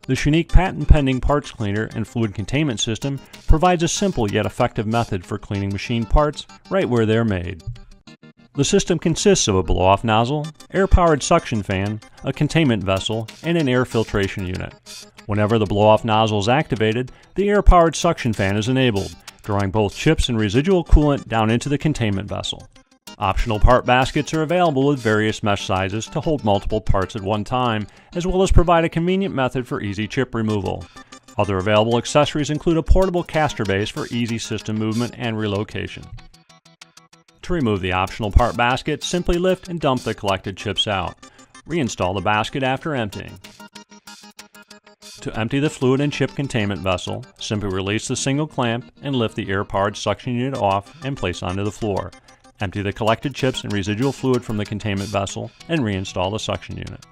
This unique patent-pending parts cleaner and fluid containment system provides a simple yet effective method for cleaning machine parts right where they're made. The system consists of a blow-off nozzle, air-powered suction fan, a containment vessel, and an air filtration unit. Whenever the blow-off nozzle is activated, the air-powered suction fan is enabled, drawing both chips and residual coolant down into the containment vessel. Optional part baskets are available with various mesh sizes to hold multiple parts at one time, as well as provide a convenient method for easy chip removal. Other available accessories include a portable caster base for easy system movement and relocation. To remove the optional part basket, simply lift and dump the collected chips out. Reinstall the basket after emptying. To empty the fluid and chip containment vessel, simply release the single clamp and lift the air-powered suction unit off and place onto the floor. Empty the collected chips and residual fluid from the containment vessel and reinstall the suction unit.